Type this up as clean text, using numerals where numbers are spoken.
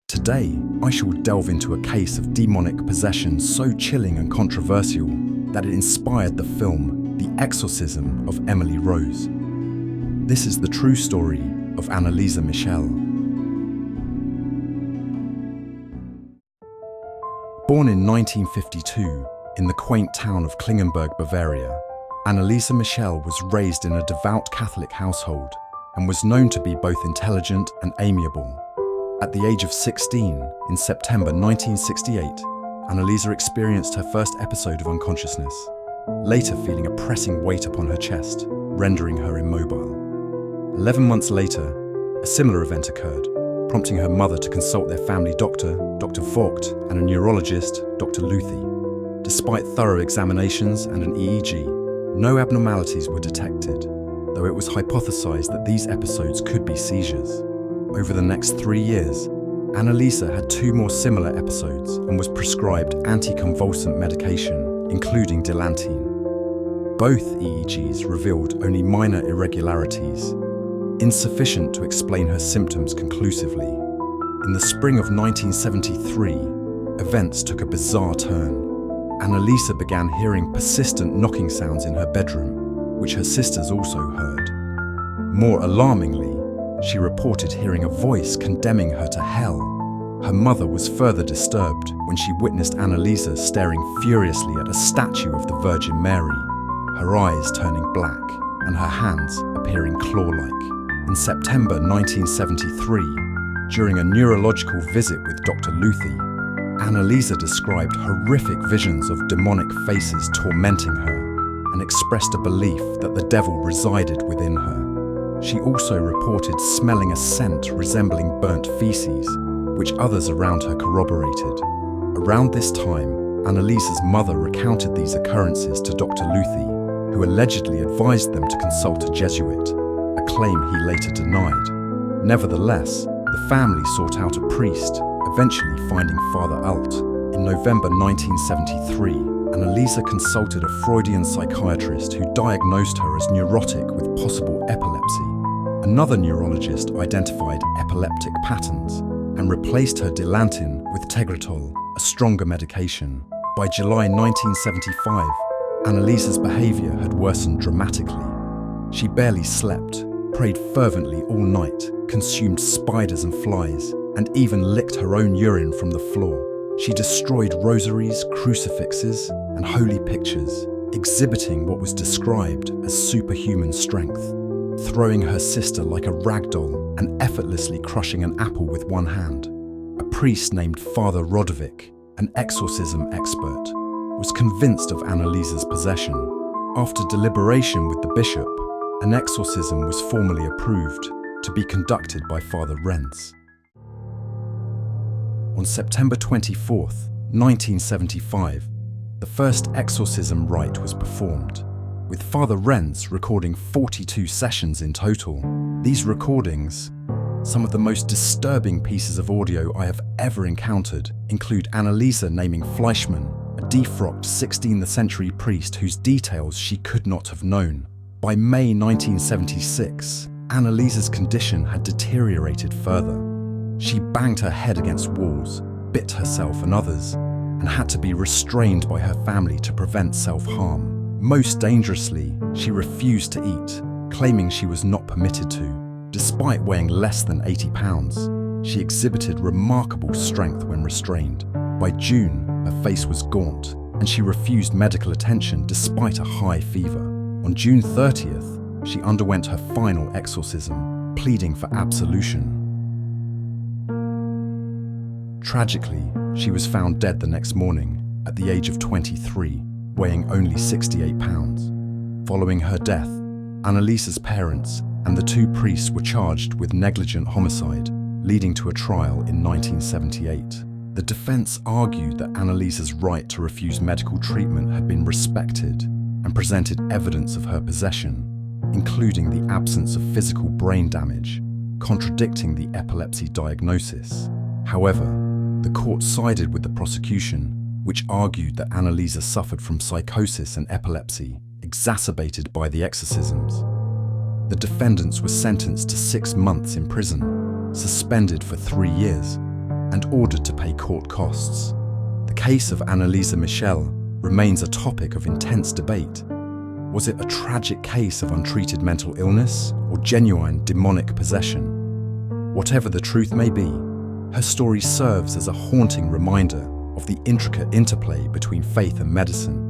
Today, I shall delve into a case of demonic possession so chilling and controversial that it inspired the film The Exorcism of Emily Rose. This is the true story of Anneliese Michel. Born in 1952 in the quaint town of Klingenberg, Bavaria, Anneliese Michel was raised in a devout Catholic household and was known to be both intelligent and amiable. At the age of 16, in September 1968, Anneliese experienced her first episode of unconsciousness, later feeling a pressing weight upon her chest, rendering her immobile. 11 months later, a similar event occurred, prompting her mother to consult their family doctor, Dr. Vogt, and a neurologist, Dr. Luthi. Despite thorough examinations and an EEG, no abnormalities were detected, though it was hypothesized that these episodes could be seizures. Over the next 3 years, Anneliese had 2 more similar episodes and was prescribed anticonvulsant medication, including Dilantine. Both EEGs revealed only minor irregularities, insufficient to explain her symptoms conclusively. In the spring of 1973, events took a bizarre turn. Anneliese began hearing persistent knocking sounds in her bedroom, which her sisters also heard. More alarmingly, she reported hearing a voice condemning her to hell. Her mother was further disturbed when she witnessed Anneliese staring furiously at a statue of the Virgin Mary, her eyes turning black and her hands appearing claw-like. In September 1973, during a neurological visit with Dr. Luthi, Anneliese described horrific visions of demonic faces tormenting her and expressed a belief that the devil resided within her. She also reported smelling a scent resembling burnt feces, which others around her corroborated. Around this time, Anneliese's mother recounted these occurrences to Dr. Luthi, who allegedly advised them to consult a Jesuit, a claim he later denied. Nevertheless, the family sought out a priest, eventually finding Father Alt. In November 1973, Anneliese consulted a Freudian psychiatrist who diagnosed her as neurotic with possible epilepsy. Another neurologist identified epileptic patterns and replaced her Dilantine with Tegretol, a stronger medication. By July 1975, Anneliese's behavior had worsened dramatically. She barely slept, prayed fervently all night, consumed spiders and flies, and even licked her own urine from the floor. She destroyed rosaries, crucifixes, and holy pictures, exhibiting what was described as superhuman strength, throwing her sister like a rag doll and effortlessly crushing an apple with one hand. A priest named Father Rodovic, an exorcism expert, was convinced of Anneliese's possession. After deliberation with the bishop, an exorcism was formally approved to be conducted by Father Renz. On September 24, 1975, the first exorcism rite was performed, with Father Renz recording 42 sessions in total. These recordings, some of the most disturbing pieces of audio I have ever encountered, include Anneliese naming Fleischmann, a defrocked 16th century priest whose details she could not have known. By May 1976, Anneliese's condition had deteriorated further. She banged her head against walls, bit herself and others, and had to be restrained by her family to prevent self-harm. Most dangerously, she refused to eat, claiming she was not permitted to. Despite weighing less than 80 pounds, she exhibited remarkable strength when restrained. By June, her face was gaunt, and she refused medical attention despite a high fever. On June 30th, she underwent her final exorcism, pleading for absolution. Tragically, she was found dead the next morning, at the age of 23, weighing only 68 pounds. Following her death, Anneliese's parents and the 2 priests were charged with negligent homicide, leading to a trial in 1978. The defense argued that Anneliese's right to refuse medical treatment had been respected and presented evidence of her possession, including the absence of physical brain damage, contradicting the epilepsy diagnosis. However, the court sided with the prosecution, which argued that Anneliese suffered from psychosis and epilepsy, exacerbated by the exorcisms. The defendants were sentenced to 6 months in prison, suspended for 3 years, and ordered to pay court costs. The case of Anneliese Michel remains a topic of intense debate. Was it a tragic case of untreated mental illness or genuine demonic possession? Whatever the truth may be, her story serves as a haunting reminder of the intricate interplay between faith and medicine,